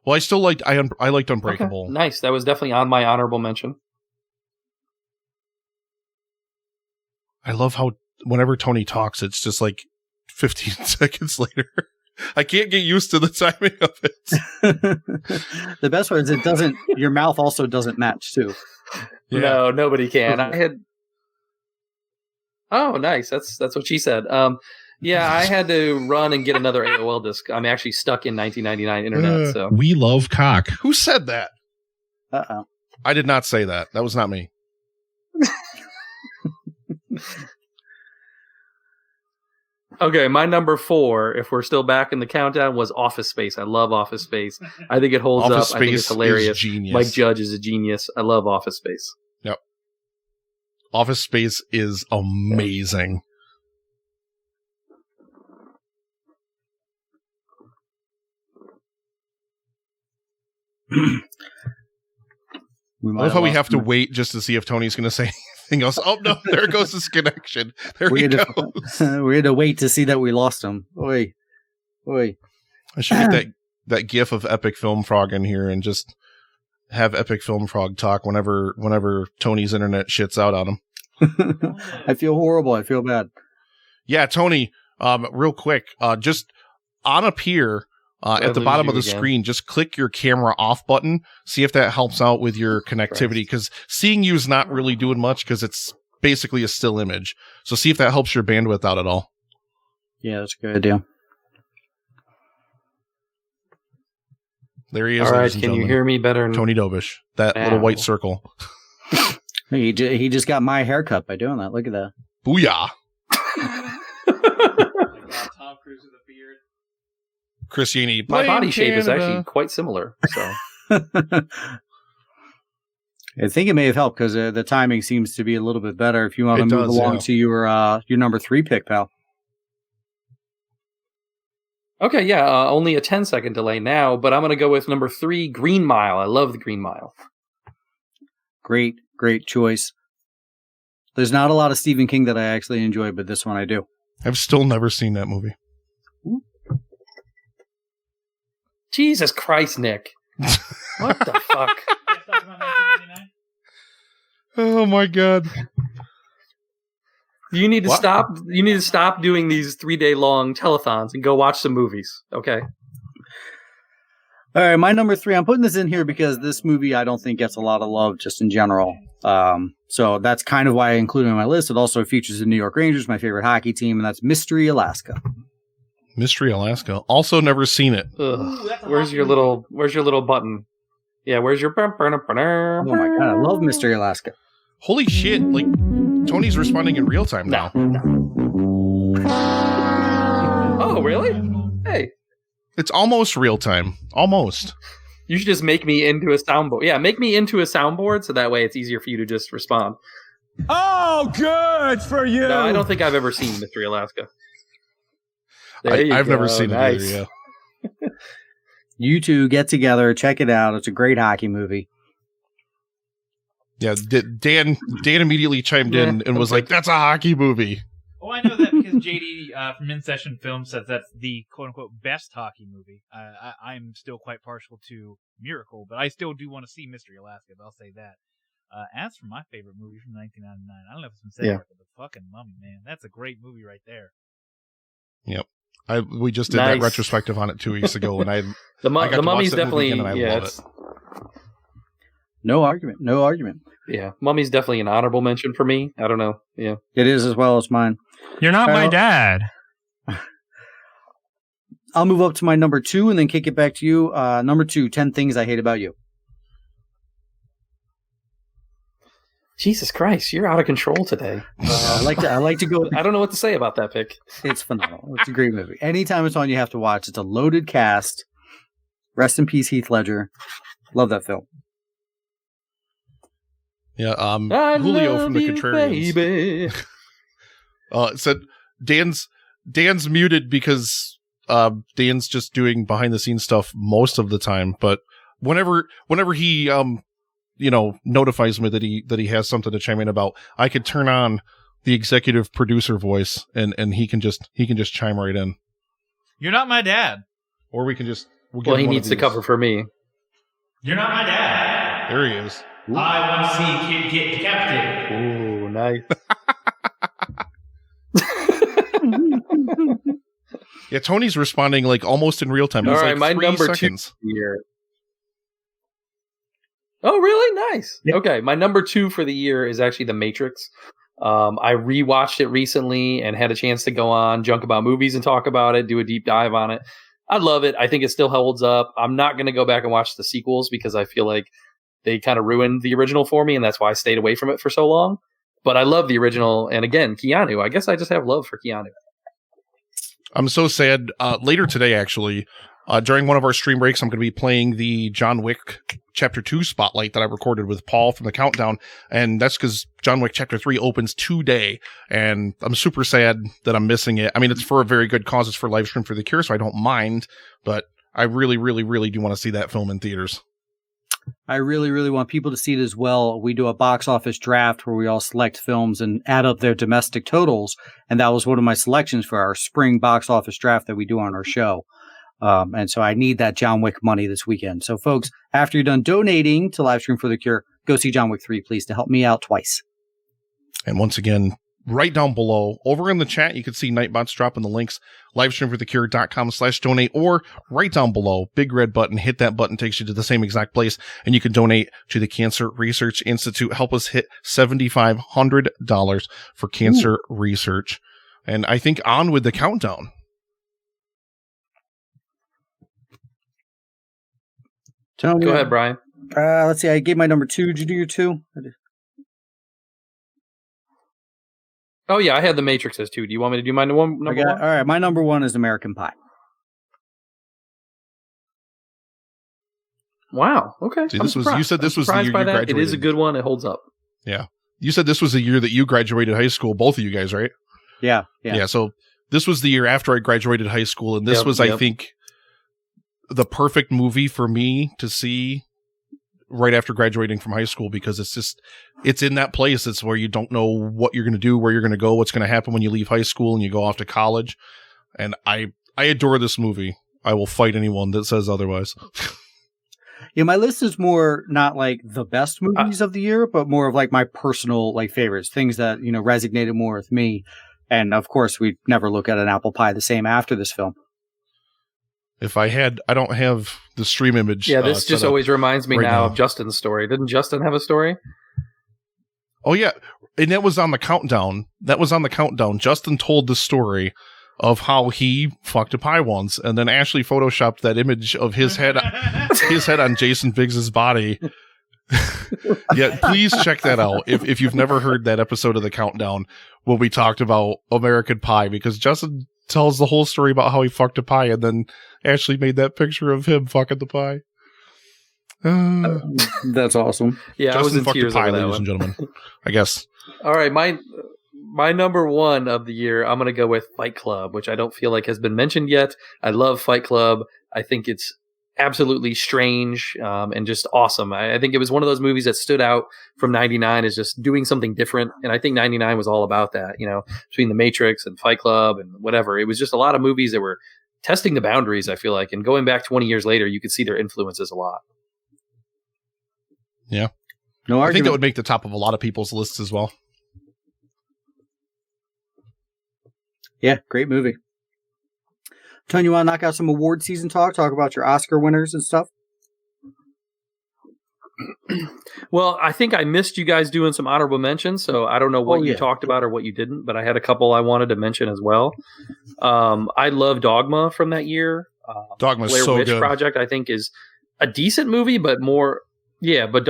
Well, I still liked. I liked Unbreakable. Okay. Nice. That was definitely on my honorable mention. I love how whenever Tony talks, it's just like 15 seconds later. I can't get used to the timing of it. The best part is your mouth also doesn't match too. Yeah. No, nobody can. Oh, nice. That's what she said. Yeah, I had to run and get another AOL disk. I'm actually stuck in 1999 internet. So we love cock. Who said that? Uh-oh. I did not say that. That was not me. Okay, my number 4, if we're still back in the countdown, was Office Space. I love Office Space. I think it holds Office up. I think it's hilarious. Genius. Mike Judge is a genius. I love Office Space. Yep. Office Space is amazing. I love how we have to wait just to see if Tony's going to say anything else. Oh, no, there goes his connection. There we go. We had to wait to see that we lost him. Oi. I should get that gif of Epic Film Frog in here and just have Epic Film Frog talk whenever Tony's internet shits out on him. I feel horrible. I feel bad. Yeah, Tony, real quick, just on up here, at the bottom of the screen, just click your camera off button. See if that helps out with your connectivity, because seeing you is not really doing much because it's basically a still image. So see if that helps your bandwidth out at all. Yeah, that's a good idea. There he is. All right, ladies and can you gentlemen. hear me better? Tony Dobish, that little Ow. white circle. He just got my haircut by doing that. Look at that. Booyah. Tom Cruise with a beard. Chris Yaney. My body playing shape is Canada. actually quite similar. So I think it may have helped because the timing seems to be a little bit better. If you want to It move does, along yeah. to your number 3 pick, pal. okay, yeah, only a 10-second delay now, but I'm going to go with number 3, Green Mile. I love the Green Mile. Great choice. There's not a lot of Stephen King that I actually enjoy, but this one I do. I've still never seen that movie. Jesus Christ, Nick! What the fuck? You guys talking about 1999? Oh my god. You need to What? stop. You need to stop doing these 3-day long telethons and go watch some movies. Okay. All right, my number 3. I'm putting this in here because this movie I don't think gets a lot of love just in general. So that's kind of why I included it on my list. It also features the New York Rangers, my favorite hockey team, and that's Mystery Alaska. Mystery Alaska. Also never seen it. Ugh. that's a Where's hockey your movie. little button? Yeah, where's your? Oh my god, I love Mystery Alaska. Holy shit. Like, Tony's responding in real time now. Oh, really? Hey, It's almost real time. Almost. you should just make me into a soundboard. Yeah, make me into a soundboard so that way it's easier for you to just respond. Oh, good for you. No, I don't think I've ever seen Mystery Alaska. There you I've never go. seen Nice. it either, yeah. You two get together, check it out. It's a great hockey movie. Yeah, Dan immediately chimed in and was like, that's a hockey movie. Oh, I know that because JD from In Session Film says that's the quote-unquote best hockey movie. I'm still quite partial to Miracle, but I still do want to see Mystery Alaska, but I'll say that. As for my favorite movie from 1999, I don't know if it's been said yet, but The Fucking Mummy, man. That's a great movie right there. Yep. We just did Nice. that retrospective on it 2 weeks ago, and I got The to watch Mummy's that movie definitely again, and I yeah, love it's- No argument. yeah. Mummy's definitely an honorable mention for me. I don't know. Yeah. It is as well as mine. You're not my Well- dad. I'll move up to my number 2 and then kick it back to you. Number 2, 10 Things I Hate About You. Jesus Christ, you're out of control today. I like to go. I don't know what to say about that pick. It's phenomenal. It's a great movie. Anytime it's on, you have to watch. It's a loaded cast. Rest in peace, Heath Ledger. Love that film. Yeah, I Julio love from the you, Contrarians. baby. It said Dan's muted because Dan's just doing behind the scenes stuff most of the time, but whenever he notifies me that he has something to chime in about, I could turn on the executive producer voice and he can just chime right in. You're not my dad. Or we can just Well, he needs to cover for me. You're not my dad. There he is. I want to see a kid get decapitated. Ooh, nice. Yeah, Tony's responding like almost in real time. All He's right, like my 3 number 2 seconds. year. Oh, really? Nice. Yep. Okay, my number 2 for the year is actually The Matrix. I rewatched it recently and had a chance to go on Junk About Movies and talk about it, do a deep dive on it. I love it. I think it still holds up. I'm not going to go back and watch the sequels because I feel like they kind of ruined the original for me, and that's why I stayed away from it for so long. But I love the original, and again, Keanu. I guess I just have love for Keanu. I'm so sad. Later today, actually, during one of our stream breaks, I'm going to be playing the John Wick Chapter 2 spotlight that I recorded with Paul from the Countdown. And that's because John Wick Chapter 3 opens today. And I'm super sad that I'm missing it. I mean, it's for a very good cause. It's for Livestream for the Cure, so I don't mind. But I really, really, really do want to see that film in theaters. I really, really want people to see it as well. We do a box office draft where we all select films and add up their domestic totals. And that was one of my selections for our spring box office draft that we do on our show. And so I need that John Wick money this weekend. So folks, after you're done donating to Livestream for the Cure, go see John Wick 3, please, to help me out twice. And once again, right down below, over in the chat, you can see Nightbots dropping the links, livestreamforthecure.com/donate, or right down below, big red button, hit that button, takes you to the same exact place, and you can donate to the Cancer Research Institute. Help us hit $7,500 for cancer research. And I think on with the countdown. Tony, Go ahead, Brian. Let's see. I gave my number 2. Did you do your 2? Oh yeah, I had the Matrix as 2. Do you want me to do my number one? All right, my number 1 is American Pie. Wow. Okay. See, you said this was the year you by that. graduated. It is a good one. It holds up. Yeah. You said this was the year that you graduated high school, both of you guys, right? Yeah. So this was the year after I graduated high school, and this was, I think, the perfect movie for me to see right after graduating from high school, because it's in that place. It's where you don't know what you're going to do, where you're going to go, what's going to happen when you leave high school and you go off to college. And I adore this movie. I will fight anyone that says otherwise. Yeah, my list is more not like the best movies of the year, but more of like my personal like favorites, things that, resonated more with me. And of course, we'd never look at an apple pie the same after this film. I don't have the stream image. Yeah, this just always reminds me now of Justin's story. Didn't Justin have a story? Oh, yeah. And that was on the countdown. Justin told the story of how he fucked a pie once, and then Ashley photoshopped that image of his head on Jason Biggs's body. Yeah, please check that out if you've never heard that episode of the countdown when we talked about American Pie, because Justin tells the whole story about how he fucked a pie, and then Ashley made that picture of him fucking the pie. That's awesome. Yeah, Justin I was in fucked tears a pie, over that ladies one. and gentlemen. I guess. All right, my number 1 of the year, I'm going to go with Fight Club, which I don't feel like has been mentioned yet. I love Fight Club. I think it's absolutely strange and just awesome. I think it was one of those movies that stood out from 99 as just doing something different. And I think 99 was all about that, between The Matrix and Fight Club and whatever. It was just a lot of movies that were testing the boundaries, I feel like. And going back 20 years later, you could see their influences a lot. Yeah. No argument. I think that would make the top of a lot of people's lists as well. Yeah, great movie. Tony, you want to knock out some award season talk about your Oscar winners and stuff? Well, I think I missed you guys doing some honorable mentions, so I don't know what you talked about or what you didn't, but I had a couple I wanted to mention as well. I love Dogma from that year. Dogma's Blair so Witch good. Project, I think, is a decent movie, but more... Yeah, but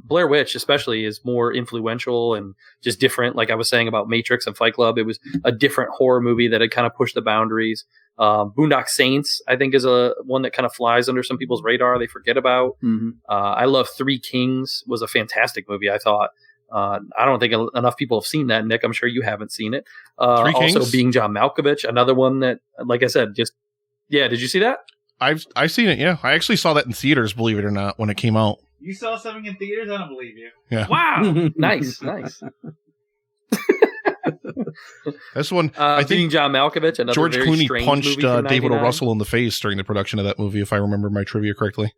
Blair Witch especially is more influential and just different. Like I was saying about Matrix and Fight Club, it was a different horror movie that had kind of pushed the boundaries. Boondock Saints, I think, is one that kind of flies under some people's radar. They forget about. Mm-hmm. I love Three Kings, was a fantastic movie, I thought. I don't think enough people have seen that, Nick. I'm sure you haven't seen it. Three Kings? Also, Being John Malkovich, another one that, like I said, did you see that? I've seen it, yeah. I actually saw that in theaters, believe it or not, when it came out. You saw something in theaters? I don't believe you. Yeah. Wow. Nice. That's one. I Being think John Malkovich, another George very Clooney strange punched movie from David O. 99. Russell in the face during the production of that movie, if I remember my trivia correctly.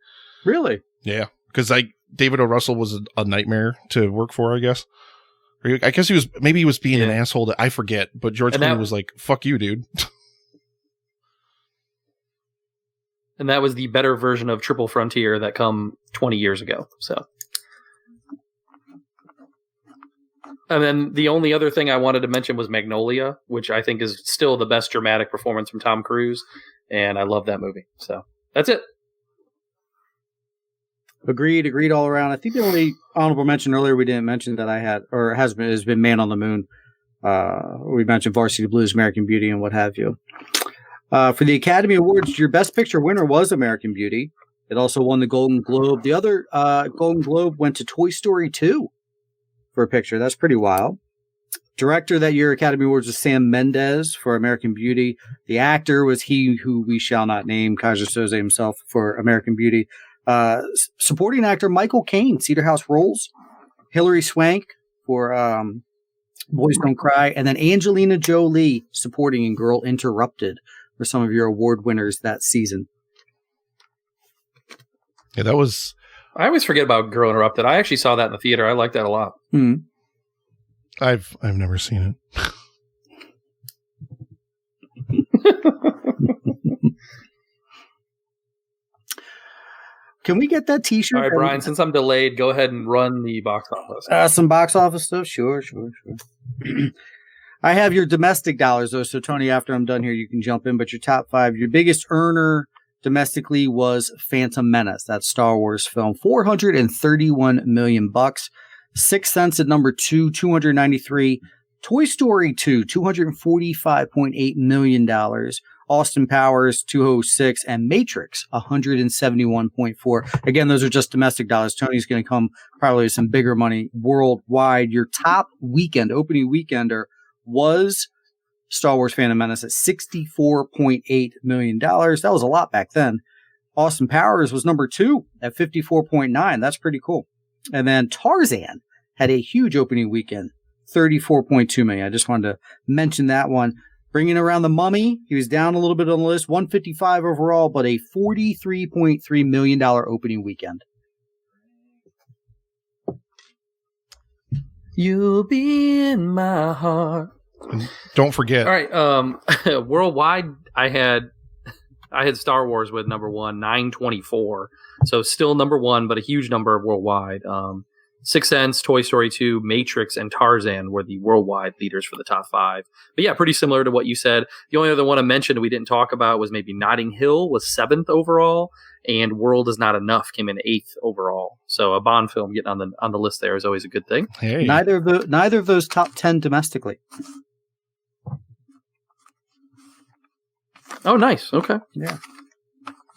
Really? Yeah, because David O. Russell was a nightmare to work for, I guess. Or I guess he was being an asshole. I forget, but George Clooney was like, "Fuck you, dude." And that was the better version of Triple Frontier that come 20 years ago. So, and then the only other thing I wanted to mention was Magnolia, which I think is still the best dramatic performance from Tom Cruise, and I love that movie. So that's it. Agreed all around. I think the only honorable mention earlier we didn't mention that I had, or has been Man on the Moon. We mentioned Varsity Blues, American Beauty, and what have you. For the Academy Awards, your Best Picture winner was American Beauty. It also won the Golden Globe. The other Golden Globe went to Toy Story 2 for a picture. That's pretty wild. Director that year, Academy Awards, was Sam Mendes for American Beauty. The actor was he who we shall not name, Kaiser Soze himself, for American Beauty. Supporting actor Michael Caine, Cedar House Rolls. Hilary Swank for Boys Don't Cry. And then Angelina Jolie supporting in Girl Interrupted for some of your award winners that season. Yeah, that was... I always forget about Girl Interrupted. I actually saw that in the theater. I like that a lot. Mm-hmm. I've never seen it. Can we get that t-shirt? All right, Brian, since I'm delayed, go ahead and run the box office. Some box office stuff? Sure. I have your domestic dollars, though, so Tony, after I'm done here, you can jump in. But your top 5, your biggest earner domestically was Phantom Menace, that Star Wars film, $431 million. Sixth Sense at number 2, 293. Toy Story 2, $245.8 million. Austin Powers, 206, and Matrix, 171.4. Again, those are just domestic dollars. Tony's going to come probably with some bigger money worldwide. Your top weekend, opening weekender, was Star Wars Phantom Menace at $64.8 million. That was a lot back then. Austin Powers was number 2 at 54.9. That's pretty cool. And then Tarzan had a huge opening weekend, $34.2 million. I just wanted to mention that one. Bringing around The Mummy, he was down a little bit on the list, 155 overall, but a $43.3 million opening weekend. You'll be in my heart. Don't forget. All right. Worldwide, I had Star Wars with number 1, 924. So still number 1, but a huge number worldwide. Sixth Sense, Toy Story 2, Matrix, and Tarzan were the worldwide leaders for the top 5. But yeah, pretty similar to what you said. The only other one I mentioned we didn't talk about was maybe Notting Hill was 7th overall, and World Is Not Enough came in 8th overall. So a Bond film getting on the list there is always a good thing. Hey. Neither of those top 10 domestically. Oh, nice. Okay. Yeah.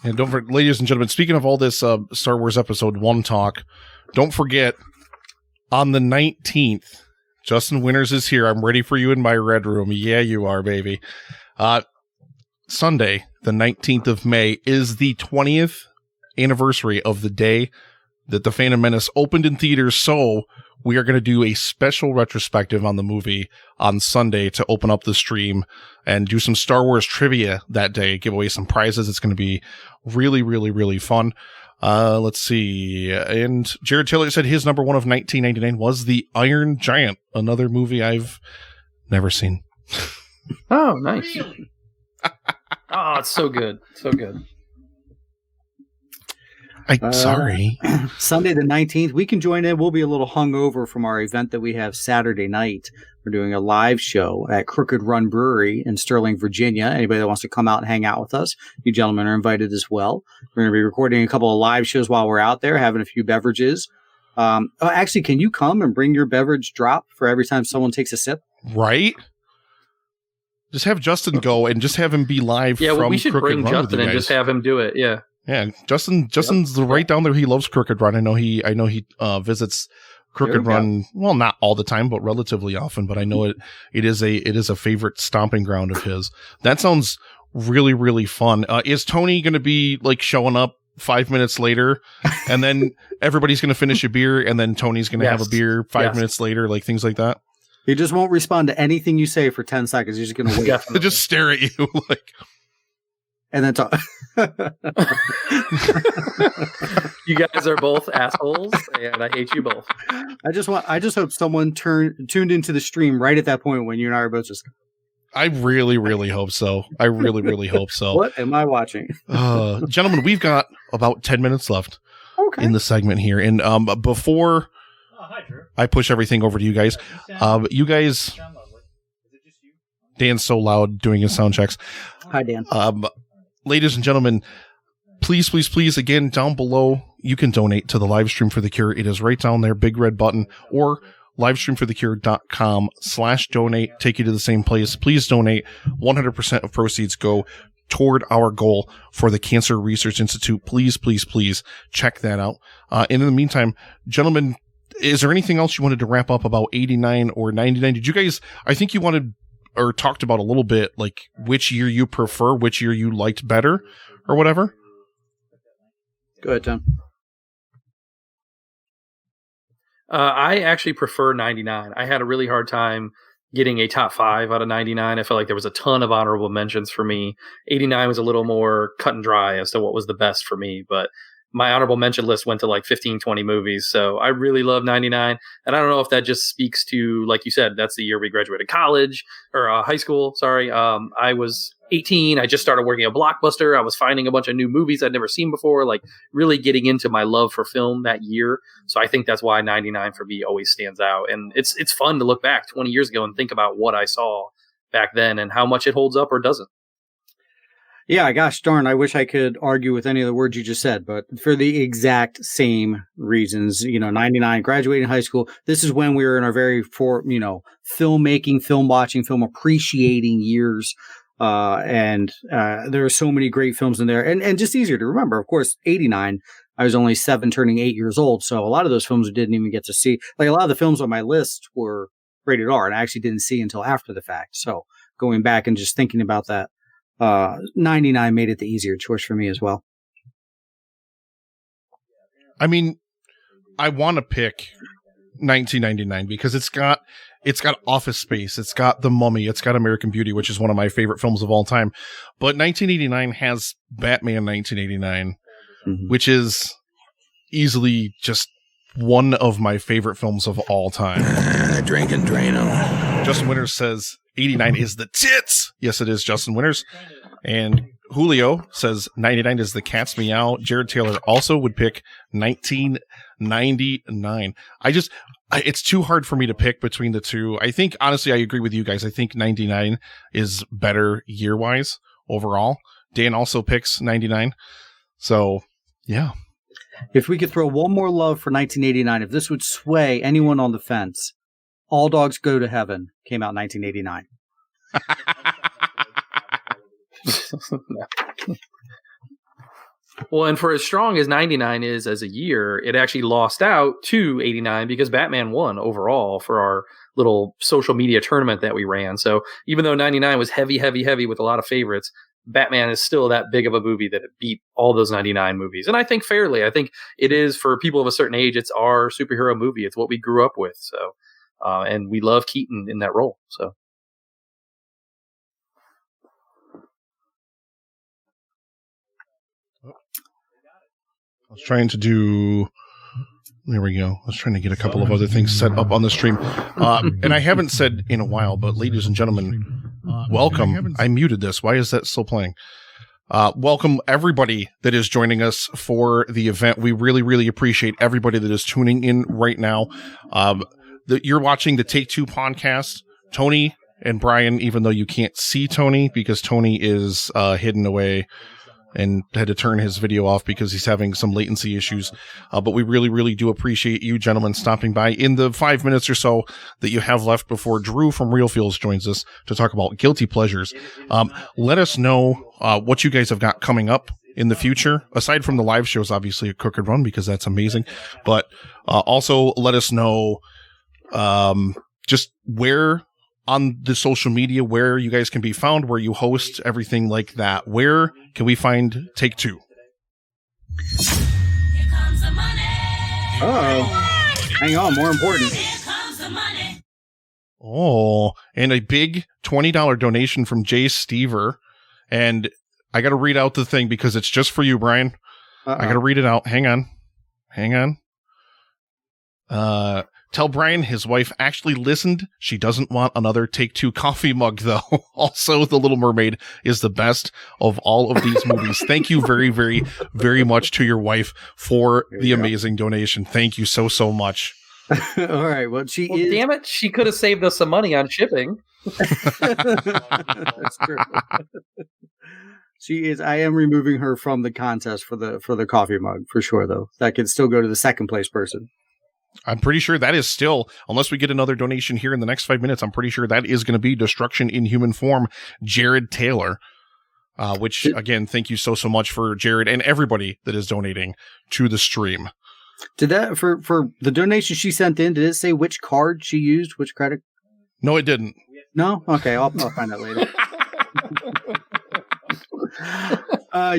And don't forget, ladies and gentlemen, speaking of all this Star Wars Episode 1 talk, don't forget, on the 19th, Justin Winters is here. I'm ready for you in my red room. Yeah, you are, baby. Sunday, the 19th of May, is the 20th anniversary of the day that The Phantom Menace opened in theaters, so we are going to do a special retrospective on the movie on Sunday to open up the stream and do some Star Wars trivia that day, give away some prizes. It's going to be really, really, really fun. Let's see. And Jared Taylor said his number 1 of 1999 was The Iron Giant, another movie I've never seen. Oh, nice. Really? Oh, it's so good. So good. Sorry. Sunday the 19th, we can join in. We'll be a little hungover from our event that we have Saturday night. We're doing a live show at Crooked Run Brewery in Sterling, Virginia. Anybody that wants to come out and hang out with us, you gentlemen are invited as well. We're going to be recording a couple of live shows while we're out there, having a few beverages. Actually, can you come and bring your beverage drop for every time someone takes a sip? Right? Just have Justin go and just have him be live from Crooked Run. Yeah, we should bring Justin and just have him do it. Yeah. Yeah, Justin's right down there. He loves Crooked Run. I know he visits Crooked Run. Well, not all the time, but relatively often. But I know it is a favorite stomping ground of his. That sounds really, really fun. Is Tony going to be like showing up 5 minutes later, and then everybody's going to finish a beer, and then Tony's going to have a beer 5 minutes later, like things like that? He just won't respond to anything you say for 10 seconds. He's just going to wait. Just stare at you like. And then talk. You guys are both assholes, and I hate you both. I just hope someone tuned into the stream right at that point when you and I are both just. I really, really hope so. I really, really hope so. What am I watching? Gentlemen, we've got about 10 minutes left in the segment here, and before I push everything over to you guys, you guys. Dan's so loud doing his sound checks. Hi, Dan. Ladies and gentlemen, please, please, please, again, down below, you can donate to the Livestream for the Cure. It is right down there, big red button, or livestreamforthecure.com/donate. Take you to the same place. Please donate. 100% of proceeds go toward our goal for the Cancer Research Institute. Please, please, please check that out. And in the meantime, gentlemen, is there anything else you wanted to wrap up about 89 or 99? Did you guys, I think you wanted or talked about a little bit, like which year you prefer, which year you liked better or whatever? Go ahead, Tom. I actually prefer 99. I had a really hard time getting a top 5 out of 99. I felt like there was a ton of honorable mentions for me. 89 was a little more cut and dry as to what was the best for me, but my honorable mention list went to like 15, 20 movies. So I really love 99. And I don't know if that just speaks to, like you said, that's the year we graduated college or high school. Sorry. I was 18. I just started working at Blockbuster. I was finding a bunch of new movies I'd never seen before, like really getting into my love for film that year. So I think that's why 99 for me always stands out. And it's fun to look back 20 years ago and think about what I saw back then and how much it holds up or doesn't. Yeah, gosh darn, I wish I could argue with any of the words you just said, but for the exact same reasons, 99, graduating high school, this is when we were in our very, filmmaking, film watching, film appreciating years. And there are so many great films in there and just easier to remember. Of course, 89, I was only 7 turning 8 years old. So a lot of those films we didn't even get to see. Like a lot of the films on my list were rated R and I actually didn't see until after the fact. So going back and just thinking about that, 99 made it the easier choice for me as well. I mean, I want to pick 1999 because it's got Office Space, it's got The Mummy, it's got American Beauty, which is one of my favorite films of all time. But 1989 has Batman 1989, which is easily just one of my favorite films of all time. Drink and drain them. Justin Winters says 89 is the tits. Yes, it is, Justin Winters. And Julio says 99 is the cat's meow. Jared Taylor also would pick 1999. It's too hard for me to pick between the two. I think, honestly, I agree with you guys. I think 99 is better year-wise overall. Dan also picks 99. So, yeah. If we could throw one more love for 1989, if this would sway anyone on the fence, All Dogs Go to Heaven came out in 1989. Well, and for as strong as 99 is as a year, it actually lost out to 89 because Batman won overall for our little social media tournament that we ran. So even though 99 was heavy with a lot of favorites, Batman is still that big of a movie that it beat all those 99 movies. And I think fairly. I think it is, for people of a certain age, it's our superhero movie. It's what we grew up with. So, and we love Keaton in that role. So. I was trying to do... There we go. I was trying to get a couple of other things set up on the stream. And I haven't said in a while, but ladies and gentlemen, welcome. I muted this. Why is that still playing? Welcome everybody that is joining us for the event. We really, really appreciate everybody that is tuning in right now. You're watching the Take Two podcast. Tony and Brian, even though you can't see Tony because Tony is hidden away and had to turn his video off because he's having some latency issues. But we really, really do appreciate you gentlemen stopping by in the 5 minutes or so that you have left before Drew from Real Feels joins us to talk about guilty pleasures. Let us know what you guys have got coming up in the future, aside from the live shows, obviously a Crooked Run, because that's amazing. But also let us know just where on the social media, where you guys can be found, where you host, everything like that. Where can we find Take Two? Here comes the money. Uh-oh. Hang on, more important. Here comes the money. Oh, and a big $20 donation from Jay Stever. And I got to read out the thing because it's just for you, Brian. I got to read it out. Hang on. Tell Brian his wife actually listened. She doesn't want another Take Two coffee mug, though. Also, The Little Mermaid is the best of all of these movies. Thank you very, very, very much to your wife for the amazing donation. Thank you so, so much. All right. Well, Damn it. She could have saved us some money on shipping. That's true. She is. I am removing her from the contest for the coffee mug for sure, though. That can still go to the second place person. I'm pretty sure that is still, unless we get another donation here in the next 5 minutes, I'm pretty sure that is going to be Destruction in Human Form, Jared Taylor. Which, again, thank you so, so much for Jared and everybody that is donating to the stream. Did that, for the donation she sent in, did it say which card she used, which credit? No, it didn't. No? Okay, I'll find that later.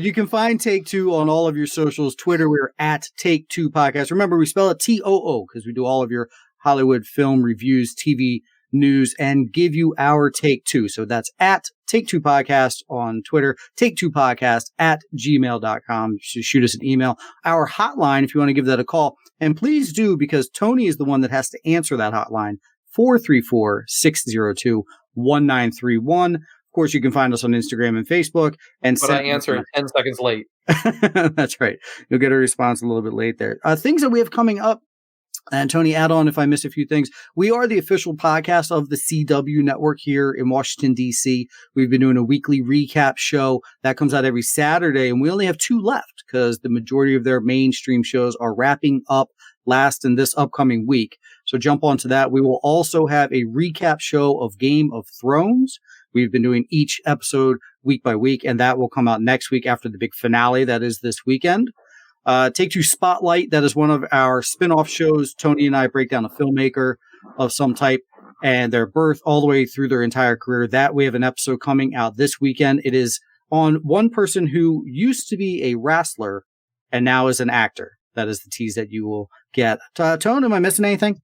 You can find Take Two on all of your socials. Twitter, we're at Take Two Podcast. Remember, we spell it TOO because we do all of your Hollywood film reviews, TV news, and give you our Take Two. So that's at Take Two Podcast on Twitter, Take Two Podcast at gmail.com. Shoot us an email. Our hotline, if you want to give that a call. And please do, because Tony is the one that has to answer that hotline, 434-602-1931. Of course, you can find us on Instagram and Facebook. But I answer 10 seconds late. That's right. You'll get a response a little bit late there. Things that we have coming up And Tony, add on if I miss a few things. We are the official podcast of the CW network here in Washington, D.C. We've been doing a weekly recap show that comes out every Saturday, and we only have 2 left because the majority of their mainstream shows are wrapping up last in this upcoming week. So jump onto that. We will also have a recap show of Game of Thrones. We've been doing each episode week by week, and that will come out next week after the big finale that is this weekend. Take Two Spotlight, that is one of our spin-off shows. Tony and I break down a filmmaker of some type and their birth all the way through their entire career. That we have an episode coming out this weekend. It is on one person who used to be a wrestler and now is an actor. That is the tease that you will get. Tone, am I missing anything?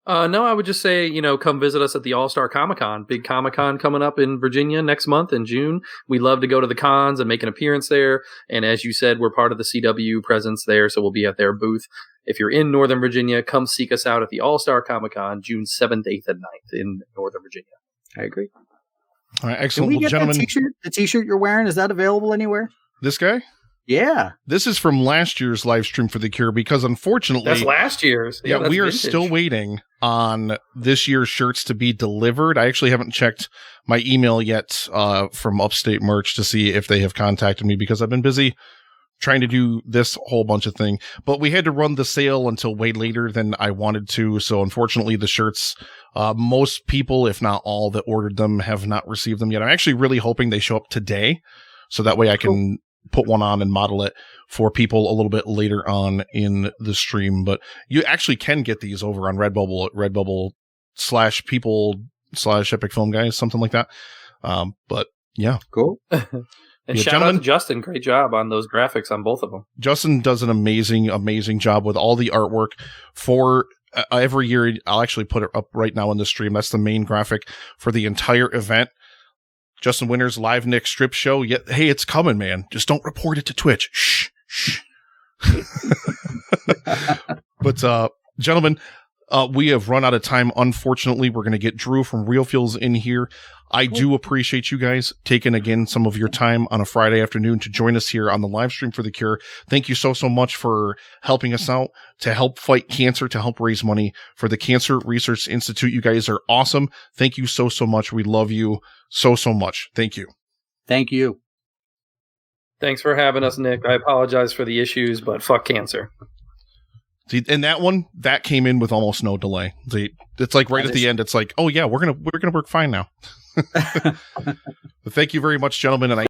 No, I would just say, come visit us at the All-Star Comic-Con. Big Comic-Con coming up in Virginia next month in June. We love to go to the cons and make an appearance there. And as you said, we're part of the CW presence there, so we'll be at their booth. If you're in Northern Virginia, come seek us out at the All-Star Comic-Con, June 7th, 8th, and 9th in Northern Virginia. I agree. All right, excellent. Can we get gentlemen, that t-shirt? The t-shirt you're wearing, is that available anywhere? This guy? Yeah. This is from last year's live stream for The Cure because unfortunately... That's last year's. Yeah, that's we are vintage. still waiting on this year's shirts to be delivered. I actually haven't checked my email yet from Upstate Merch to see if they have contacted me because I've been busy trying to do this whole bunch of thing. But we had to run the sale until way later than I wanted to. So unfortunately, the shirts, most people, if not all that ordered them, have not received them yet. I'm actually really hoping they show up today so that way I can put one on and model it for people a little bit later on in the stream. But you actually can get these over on Redbubble at Redbubble/people/Epic Film Guys, something like that. But yeah. Cool. And shout out to Justin. Great job on those graphics on both of them. Justin does an amazing job with all the artwork for every year. I'll actually put it up right now in the stream. That's the main graphic for the entire event. Justin Winter's live Nick strip show. Yeah, hey, it's coming, man. Just don't report it to Twitch. Shh. But, gentlemen, we have run out of time. Unfortunately, we're going to get Drew from Real Feels in here. I do appreciate you guys taking again some of your time on a Friday afternoon to join us here on the live stream for The Cure. Thank you so much for helping us out to help fight cancer, to help raise money for the Cancer Research Institute. You guys are awesome. Thank you so much. We love you so much. Thank you. Thank you. Thanks for having us, Nick. I apologize for the issues, but fuck cancer. See, and that one, that came in with almost no delay. It's like right at the end, it's like, oh yeah, we're gonna work fine now. But thank you very much, gentlemen, and I